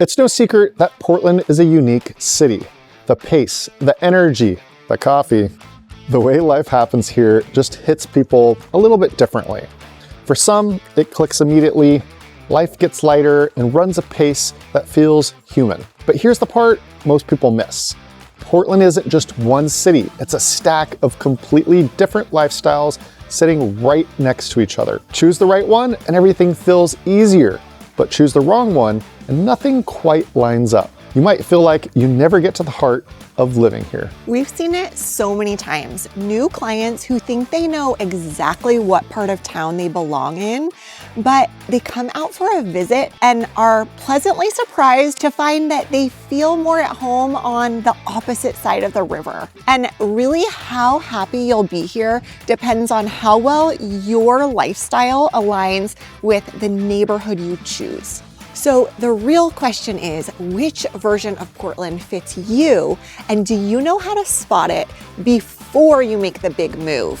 It's no secret that Portland is a unique city. The pace, the energy, the coffee, the way life happens here just hits people a little bit differently. For some, it clicks immediately, life gets lighter and runs a pace that feels human. But here's the part most people miss. Portland isn't just one city, it's a stack of completely different lifestyles sitting right next to each other. Choose the right one and everything feels easier, but choose the wrong one and nothing quite lines up. You might feel like you never get to the heart of living here. We've seen it so many times. New clients who think they know exactly what part of town they belong in, but they come out for a visit and are pleasantly surprised to find that they feel more at home on the opposite side of the river. And really how happy you'll be here depends on how well your lifestyle aligns with the neighborhood you choose. So the real question is, which version of Portland fits you? And do you know how to spot it before you make the big move?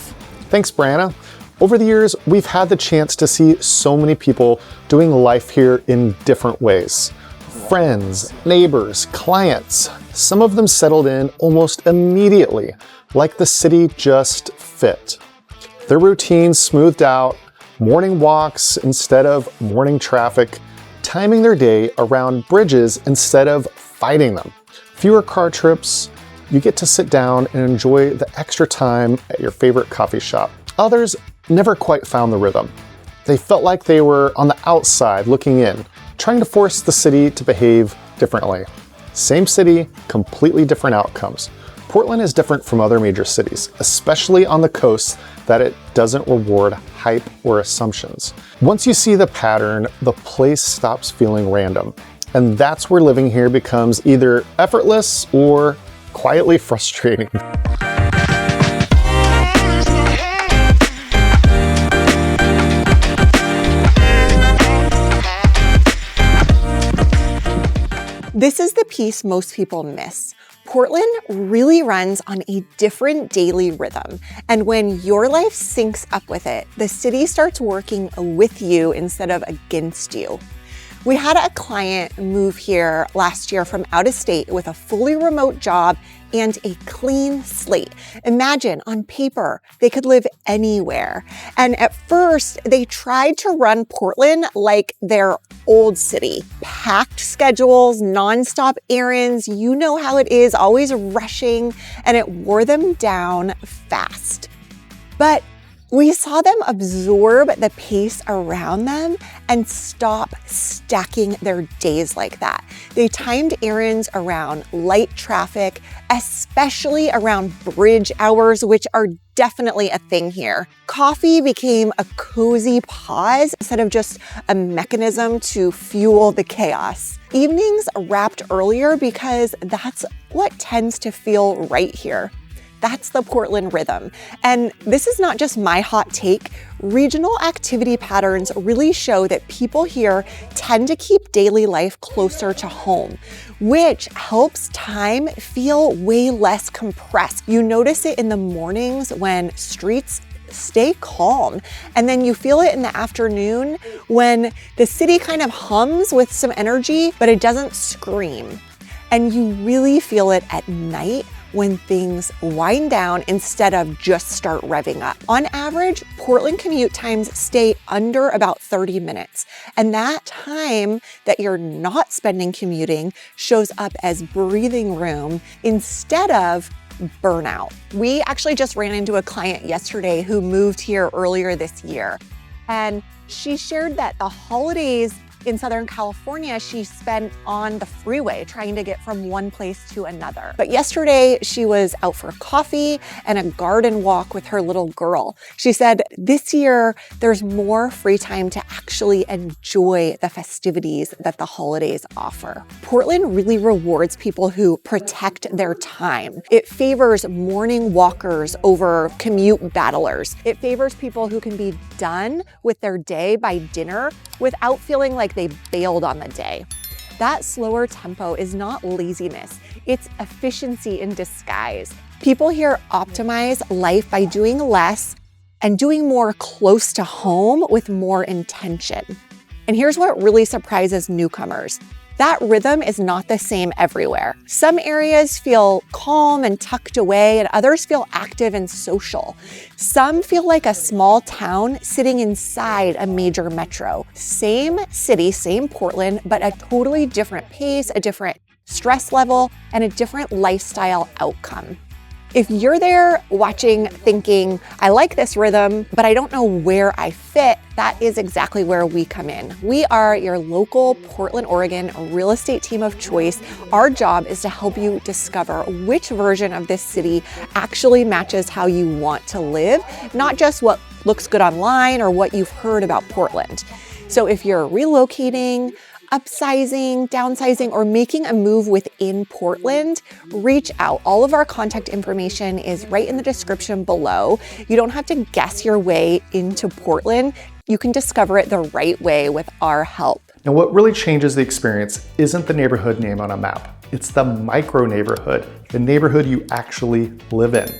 Thanks, Brianna. Over the years, we've had the chance to see so many people doing life here in different ways. Friends, neighbors, clients, some of them settled in almost immediately, like the city just fit. Their routines smoothed out, morning walks instead of morning traffic, timing their day around bridges instead of fighting them. Fewer car trips, you get to sit down and enjoy the extra time at your favorite coffee shop. Others never quite found the rhythm. They felt like they were on the outside looking in, trying to force the city to behave differently. Same city, completely different outcomes. Portland is different from other major cities, especially on the coast, that it doesn't reward hype or assumptions. Once you see the pattern, the place stops feeling random. And that's where living here becomes either effortless or quietly frustrating. This is the piece most people miss. Portland really runs on a different daily rhythm. And when your life syncs up with it, the city starts working with you instead of against you. We had a client move here last year from out of state with a fully remote job and a clean slate. Imagine, on paper, they could live anywhere. And at first, they tried to run Portland like their old city. Packed schedules, nonstop errands, you know how it is, always rushing, and it wore them down fast. But we saw them absorb the pace around them and stop stacking their days like that. They timed errands around light traffic, especially around bridge hours, which are definitely a thing here. Coffee became a cozy pause instead of just a mechanism to fuel the chaos. Evenings wrapped earlier because that's what tends to feel right here. That's the Portland rhythm. And this is not just my hot take. Regional activity patterns really show that people here tend to keep daily life closer to home, which helps time feel way less compressed. You notice it in the mornings when streets stay calm, and then you feel it in the afternoon when the city kind of hums with some energy, but it doesn't scream. And you really feel it at night when things wind down instead of just start revving up. On average, Portland commute times stay under about 30 minutes. And that time that you're not spending commuting shows up as breathing room instead of burnout. We actually just ran into a client yesterday who moved here earlier this year. And she shared that the holidays in Southern California, she spent on the freeway trying to get from one place to another. But yesterday, she was out for coffee and a garden walk with her little girl. She said this year, there's more free time to actually enjoy the festivities that the holidays offer. Portland really rewards people who protect their time. It favors morning walkers over commute battlers. It favors people who can be done with their day by dinner without feeling like they bailed on the day. That slower tempo is not laziness, it's efficiency in disguise. People here optimize life by doing less and doing more close to home with more intention. And here's what really surprises newcomers. That rhythm is not the same everywhere. Some areas feel calm and tucked away, and others feel active and social. Some feel like a small town sitting inside a major metro. Same city, same Portland, but a totally different pace, a different stress level, and a different lifestyle outcome. If you're there watching thinking, I like this rhythm, but I don't know where I fit, that is exactly where we come in. We are your local Portland, Oregon real estate team of choice. Our job is to help you discover which version of this city actually matches how you want to live, not just what looks good online or what you've heard about Portland. So if you're relocating, upsizing, downsizing, or making a move within Portland, reach out. All of our contact information is right in the description below. You don't have to guess your way into Portland. You can discover it the right way with our help. Now, what really changes the experience isn't the neighborhood name on a map. It's the micro neighborhood, the neighborhood you actually live in.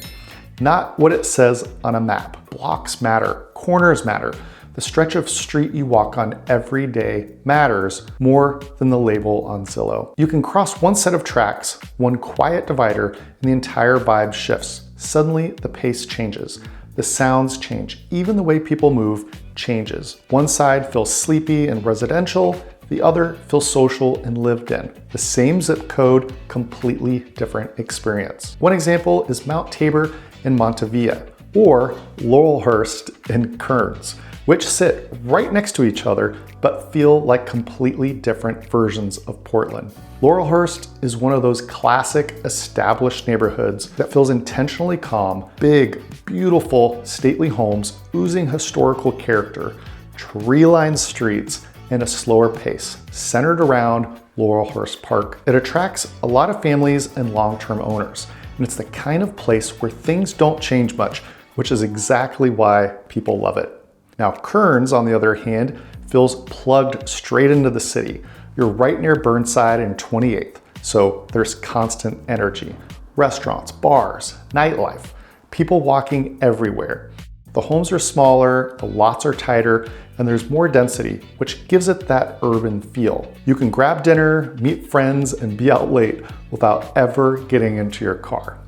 Not what it says on a map. Blocks matter, corners matter. The stretch of street you walk on every day matters more than the label on Zillow. You can cross one set of tracks, one quiet divider, and the entire vibe shifts. Suddenly, the pace changes. The sounds change. Even the way people move changes. One side feels sleepy and residential, the other feels social and lived in. The same zip code, completely different experience. One example is Mount Tabor in Montevilla, or Laurelhurst in Kearns, which sit right next to each other but feel like completely different versions of Portland. Laurelhurst is one of those classic established neighborhoods that feels intentionally calm, big, beautiful, stately homes oozing historical character, tree-lined streets, and a slower pace, centered around Laurelhurst Park. It attracts a lot of families and long-term owners, and it's the kind of place where things don't change much, which is exactly why people love it. Now, Kearns, on the other hand, feels plugged straight into the city. You're right near Burnside and 28th, so there's constant energy. Restaurants, bars, nightlife, people walking everywhere. The homes are smaller, the lots are tighter, and there's more density, which gives it that urban feel. You can grab dinner, meet friends, and be out late without ever getting into your car.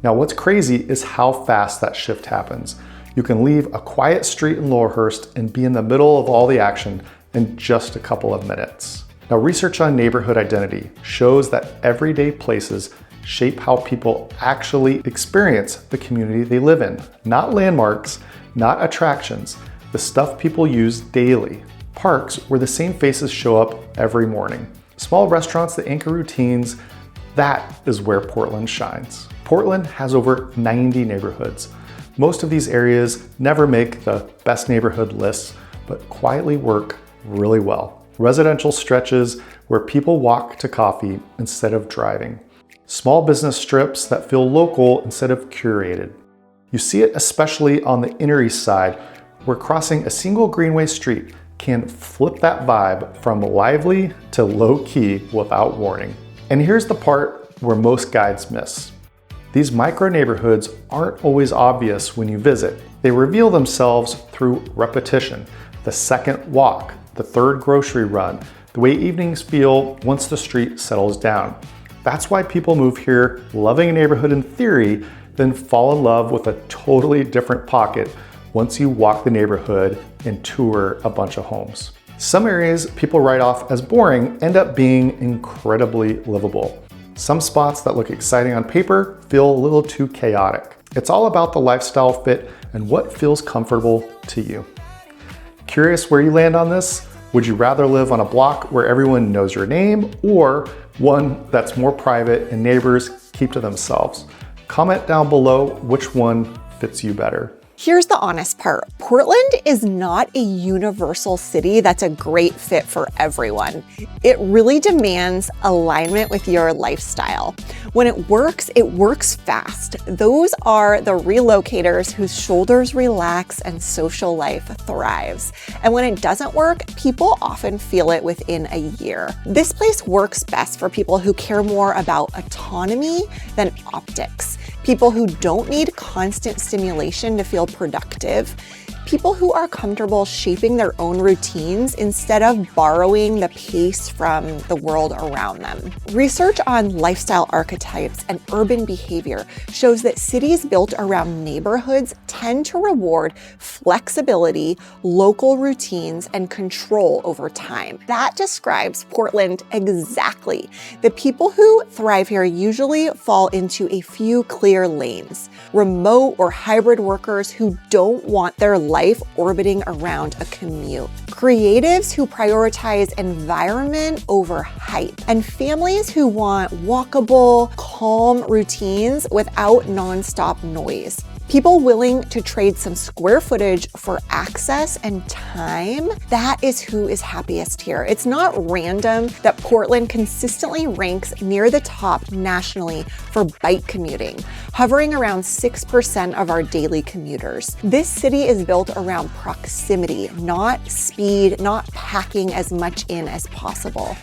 Now, what's crazy is how fast that shift happens. You can leave a quiet street in Laurelhurst and be in the middle of all the action in just a couple of minutes. Now, research on neighborhood identity shows that everyday places shape how people actually experience the community they live in. Not landmarks, not attractions, the stuff people use daily. Parks where the same faces show up every morning. Small restaurants that anchor routines, that is where Portland shines. Portland has over 90 neighborhoods. Most of these areas never make the best neighborhood lists, but quietly work really well. Residential stretches where people walk to coffee instead of driving. Small business strips that feel local instead of curated. You see it especially on the Inner East Side, where crossing a single greenway street can flip that vibe from lively to low-key without warning. And here's the part where most guides miss. These micro neighborhoods aren't always obvious when you visit. They reveal themselves through repetition, the second walk, the third grocery run, the way evenings feel once the street settles down. That's why people move here loving a neighborhood in theory, then fall in love with a totally different pocket once you walk the neighborhood and tour a bunch of homes. Some areas people write off as boring end up being incredibly livable. Some spots that look exciting on paper feel a little too chaotic. It's all about the lifestyle fit and what feels comfortable to you. Curious where you land on this? Would you rather live on a block where everyone knows your name, or one that's more private and neighbors keep to themselves? Comment down below which one fits you better. Here's the honest part. Portland is not a universal city that's a great fit for everyone. It really demands alignment with your lifestyle. When it works fast. Those are the relocators whose shoulders relax and social life thrives. And when it doesn't work, people often feel it within a year. This place works best for people who care more about autonomy than optics. People who don't need constant stimulation to feel productive. people who are comfortable shaping their own routines instead of borrowing the pace from the world around them. Research on lifestyle archetypes and urban behavior shows that cities built around neighborhoods tend to reward flexibility, local routines, and control over time. That describes Portland exactly. The people who thrive here usually fall into a few clear lanes: remote or hybrid workers who don't want their life orbiting around a commute, creatives who prioritize environment over hype, and families who want walkable, calm routines without nonstop noise. People willing to trade some square footage for access and time, that is who is happiest here. It's not random that Portland consistently ranks near the top nationally for bike commuting, hovering around 6% of our daily commuters. This city is built around proximity, not speed, not packing as much in as possible.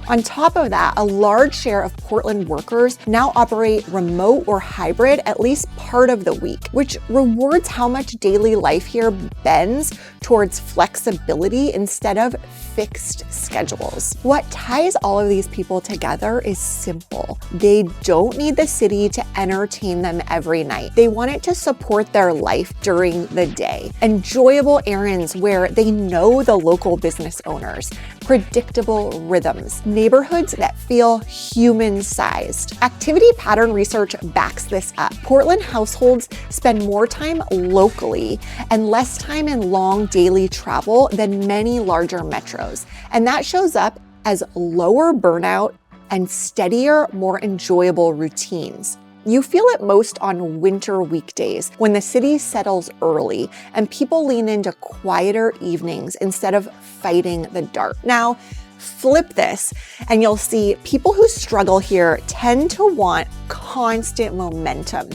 On top of that, a large share of Portland workers now operate remote or hybrid at least part of the week, which rewards how much daily life here bends towards flexibility instead of fixed schedules. What ties all of these people together is simple. They don't need the city to entertain them every night. They want it to support their life during the day. Enjoyable errands where they know the local business owners, predictable rhythms, neighborhoods that feel human-sized. Activity pattern research backs this up. Portland households spend more time locally and less time in long daily travel than many larger metros. And that shows up as lower burnout and steadier, more enjoyable routines. You feel it most on winter weekdays when the city settles early and people lean into quieter evenings instead of fighting the dark. Now, flip this and you'll see people who struggle here tend to want constant momentum.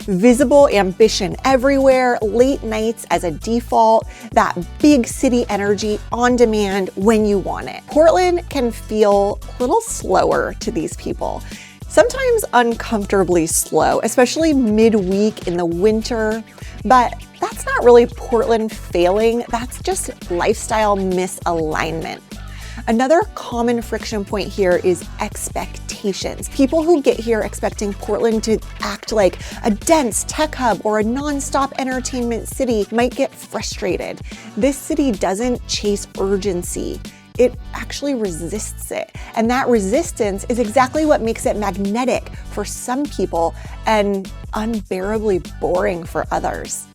Visible ambition everywhere, late nights as a default, that big city energy on demand when you want it. Portland can feel a little slower to these people. Sometimes uncomfortably slow, especially midweek in the winter, but that's not really Portland failing, that's just lifestyle misalignment. Another common friction point here is expectations. People who get here expecting Portland to act like a dense tech hub or a nonstop entertainment city might get frustrated. This city doesn't chase urgency. It actually resists it. And that resistance is exactly what makes it magnetic for some people and unbearably boring for others.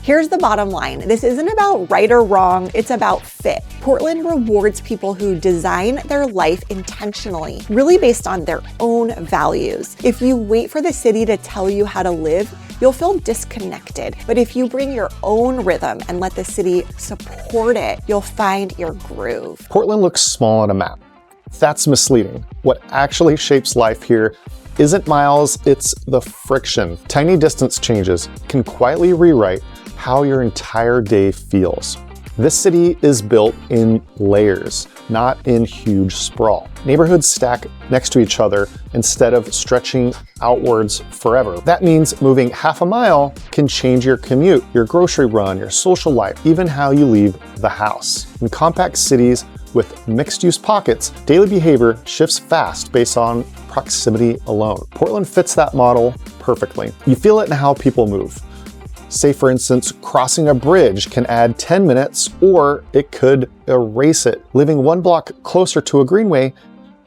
Here's the bottom line. This isn't about right or wrong, it's about fit. Portland rewards people who design their life intentionally, really based on their own values. If you wait for the city to tell you how to live, you'll feel disconnected. But if you bring your own rhythm and let the city support it, you'll find your groove. Portland looks small on a map. That's misleading. What actually shapes life here isn't miles, it's the friction. Tiny distance changes can quietly rewrite how your entire day feels. This city is built in layers, not in huge sprawl. Neighborhoods stack next to each other instead of stretching outwards forever. That means moving half a mile can change your commute, your grocery run, your social life, even how you leave the house. In compact cities with mixed-use pockets, daily behavior shifts fast based on proximity alone. Portland fits that model perfectly. You feel it in how people move. Say, for instance, crossing a bridge can add 10 minutes or it could erase it. Living one block closer to a greenway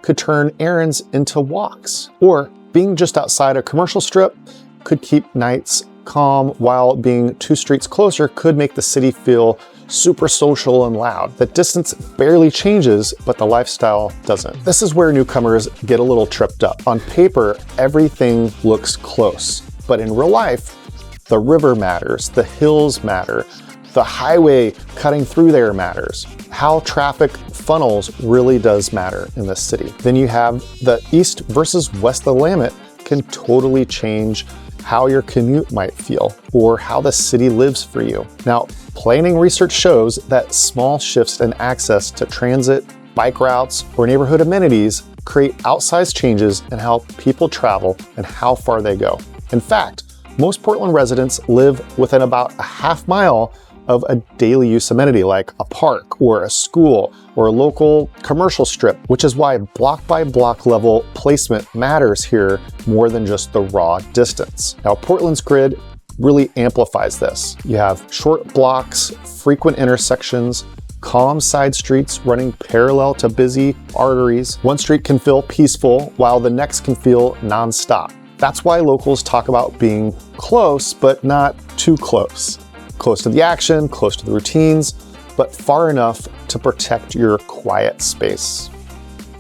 could turn errands into walks. Or being just outside a commercial strip could keep nights calm, while being 2 streets closer could make the city feel super social and loud. The distance barely changes, but the lifestyle doesn't. This is where newcomers get a little tripped up. On paper, everything looks close, but in real life, the river matters, the hills matter, the highway cutting through there matters. How traffic funnels really does matter in this city. Then you have the east versus west of the Willamette can totally change how your commute might feel or how the city lives for you. Now, planning research shows that small shifts in access to transit, bike routes, or neighborhood amenities create outsized changes in how people travel and how far they go. In fact, most Portland residents live within about a half mile of a daily use amenity like a park or a school or a local commercial strip, which is why block by block level placement matters here more than just the raw distance. Now, Portland's grid really amplifies this. You have short blocks, frequent intersections, calm side streets running parallel to busy arteries. One street can feel peaceful while the next can feel nonstop. That's why locals talk about being close, but not too close. Close to the action, close to the routines, but far enough to protect your quiet space.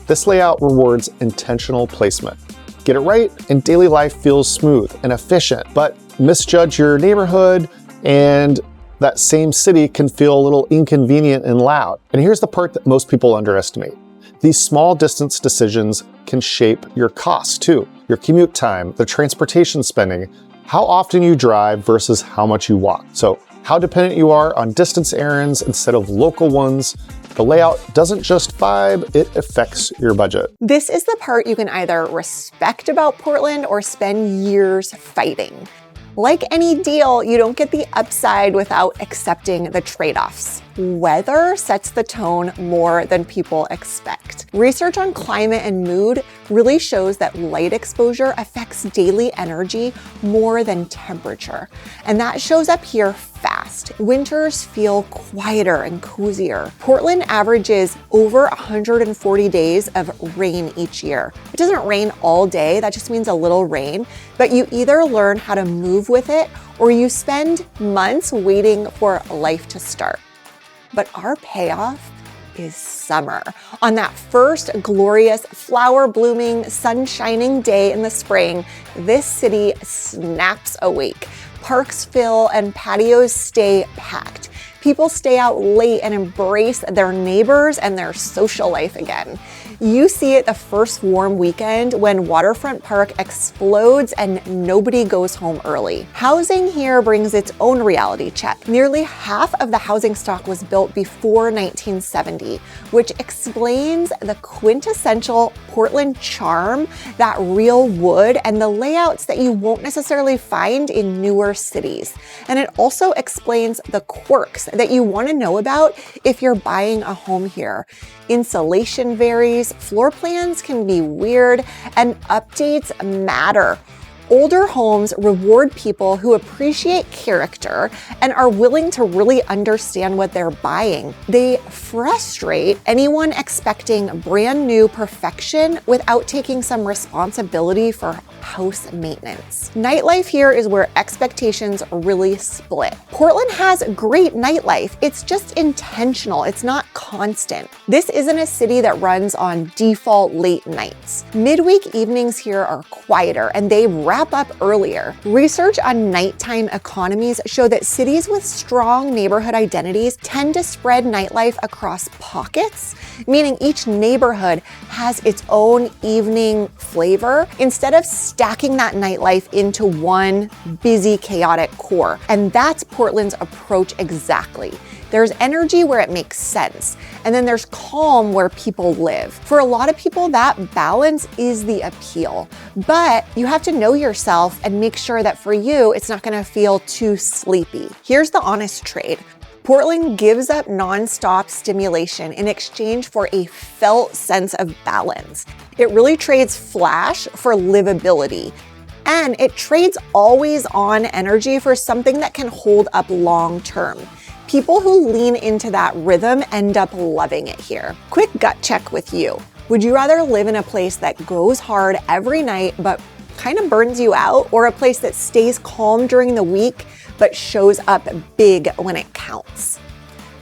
This layout rewards intentional placement. Get it right, and daily life feels smooth and efficient, but misjudge your neighborhood and that same city can feel a little inconvenient and loud. And here's the part that most people underestimate. These small distance decisions can shape your costs too. Your commute time, the transportation spending, how often you drive versus how much you walk. So how dependent you are on distance errands instead of local ones. The layout doesn't just vibe, it affects your budget. This is the part you can either respect about Portland or spend years fighting. Like any deal, you don't get the upside without accepting the trade-offs. Weather sets the tone more than people expect. Research on climate and mood really shows that light exposure affects daily energy more than temperature. And that shows up here fast. Winters feel quieter and cozier. Portland averages over 140 days of rain each year. It doesn't rain all day, that just means a little rain, but you either learn how to move with it or you spend months waiting for life to start. But our payoff is summer. On that first glorious flower blooming, sun shining day in the spring, this city snaps awake. Parks fill and patios stay packed. People stay out late and embrace their neighbors and their social life again. You see it the first warm weekend when Waterfront Park explodes and nobody goes home early. Housing here brings its own reality check. Nearly half of the housing stock was built before 1970, which explains the quintessential Portland charm, that real wood, and the layouts that you won't necessarily find in newer cities. And it also explains the quirks that you want to know about if you're buying a home here. Insulation varies, floor plans can be weird, and updates matter. Older homes reward people who appreciate character and are willing to really understand what they're buying. They frustrate anyone expecting brand new perfection without taking some responsibility for house maintenance. Nightlife here is where expectations really split. Portland has great nightlife. It's just intentional. It's not constant. This isn't a city that runs on default late nights. Midweek evenings here are quieter and they wrap up earlier. Research on nighttime economies show that cities with strong neighborhood identities tend to spread nightlife across pockets, meaning each neighborhood has its own evening flavor instead of stacking that nightlife into one busy, chaotic core. And that's Portland's approach exactly. There's energy where it makes sense, and then there's calm where people live. For a lot of people, that balance is the appeal, but you have to know yourself and make sure that for you, it's not gonna feel too sleepy. Here's the honest trade. Portland gives up nonstop stimulation in exchange for a felt sense of balance. It really trades flash for livability. And it trades always on energy for something that can hold up long term. People who lean into that rhythm end up loving it here. Quick gut check with you. Would you rather live in a place that goes hard every night but kind of burns you out, or a place that stays calm during the week but shows up big when it counts?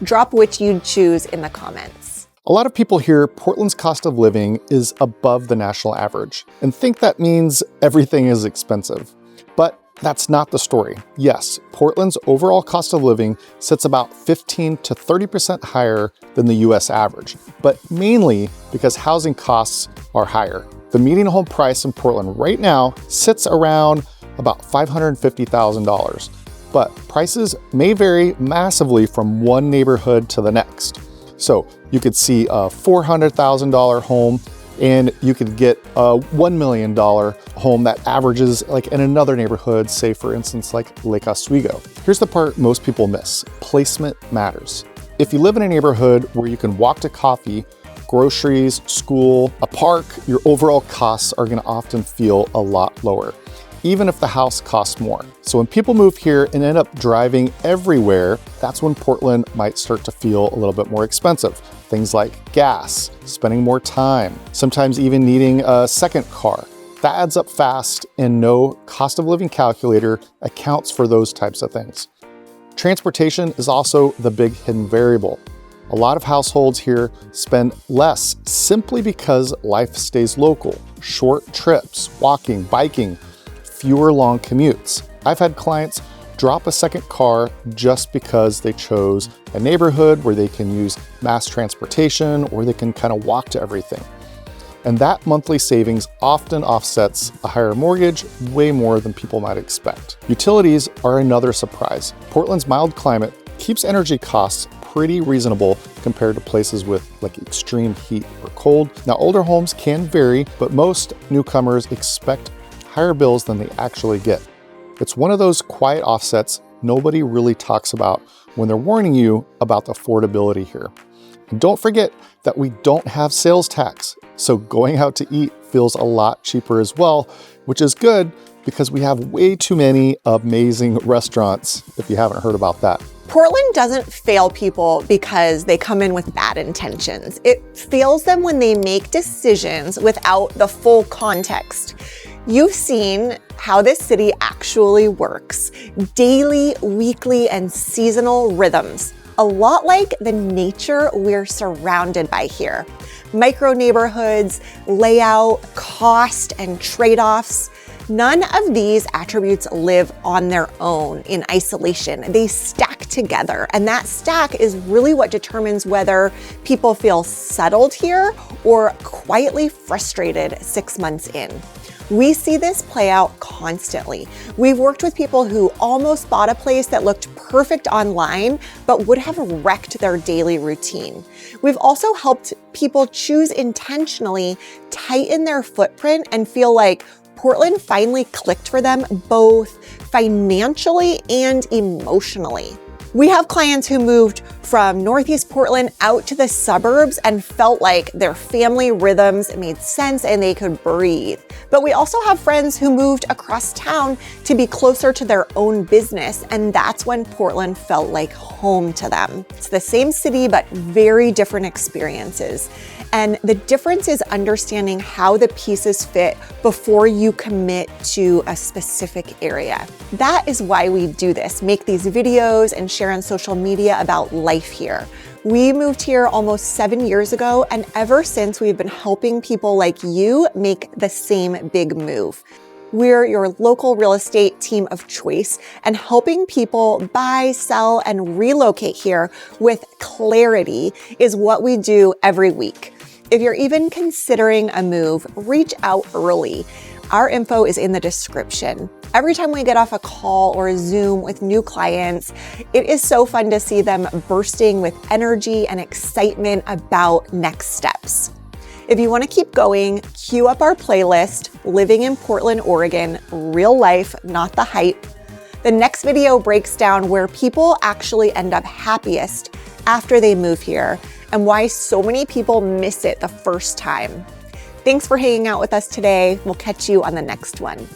Drop which you'd choose in the comments. A lot of people hear Portland's cost of living is above the national average and think that means everything is expensive. But that's not the story. Yes, Portland's overall cost of living sits about 15 to 30% higher than the US average, but mainly because housing costs are higher. The median home price in Portland right now sits around about $550,000, but prices may vary massively from one neighborhood to the next. So you could see a $400,000 home and you could get a $1 million home that averages like in another neighborhood, say for instance like Lake Oswego. Here's the part most people miss. Placement matters. If you live in a neighborhood where you can walk to coffee, groceries, school, a park, your overall costs are going to often feel a lot lower, even if the house costs more. So when people move here and end up driving everywhere, that's when Portland might start to feel a little bit more expensive. Things like gas, spending more time, sometimes even needing a second car. That adds up fast, and no cost of living calculator accounts for those types of things. Transportation is also the big hidden variable. A lot of households here spend less simply because life stays local. Short trips, walking, biking, fewer long commutes. I've had clients drop a second car just because they chose a neighborhood where they can use mass transportation or they can kind of walk to everything. And that monthly savings often offsets a higher mortgage way more than people might expect. Utilities are another surprise. Portland's mild climate keeps energy costs pretty reasonable compared to places with like extreme heat or cold. Now, older homes can vary, but most newcomers expect higher bills than they actually get. It's one of those quiet offsets nobody really talks about when they're warning you about the affordability here. And don't forget that we don't have sales tax, so going out to eat feels a lot cheaper as well, which is good because we have way too many amazing restaurants, if you haven't heard about that. Portland doesn't fail people because they come in with bad intentions. It fails them when they make decisions without the full context. You've seen how this city actually works. Daily, weekly, and seasonal rhythms. A lot like the nature we're surrounded by here. Micro neighborhoods, layout, cost, and trade-offs. None of these attributes live on their own in isolation. They stack together, and that stack is really what determines whether people feel settled here or quietly frustrated 6 months in. We see this play out constantly. We've worked with people who almost bought a place that looked perfect online, but would have wrecked their daily routine. We've also helped people choose intentionally, tighten their footprint, and feel like Portland finally clicked for them both financially and emotionally. We have clients who moved from Northeast Portland out to the suburbs and felt like their family rhythms made sense and they could breathe. But we also have friends who moved across town to be closer to their own business, and that's when Portland felt like home to them. It's the same city, but very different experiences. And the difference is understanding how the pieces fit before you commit to a specific area. That is why we do this, make these videos and share on social media about life here. We moved here almost 7 years ago, and ever since we've been helping people like you make the same big move. We're your local real estate team of choice, and helping people buy, sell, and relocate here with clarity is what we do every week. If you're even considering a move, reach out early. Our info is in the description. Every time we get off a call or a Zoom with new clients, it is so fun to see them bursting with energy and excitement about next steps. If you want to keep going, queue up our playlist, Living in Portland, Oregon, Real Life, Not the Hype. The next video breaks down where people actually end up happiest after they move here and why so many people miss it the first time. Thanks for hanging out with us today. We'll catch you on the next one.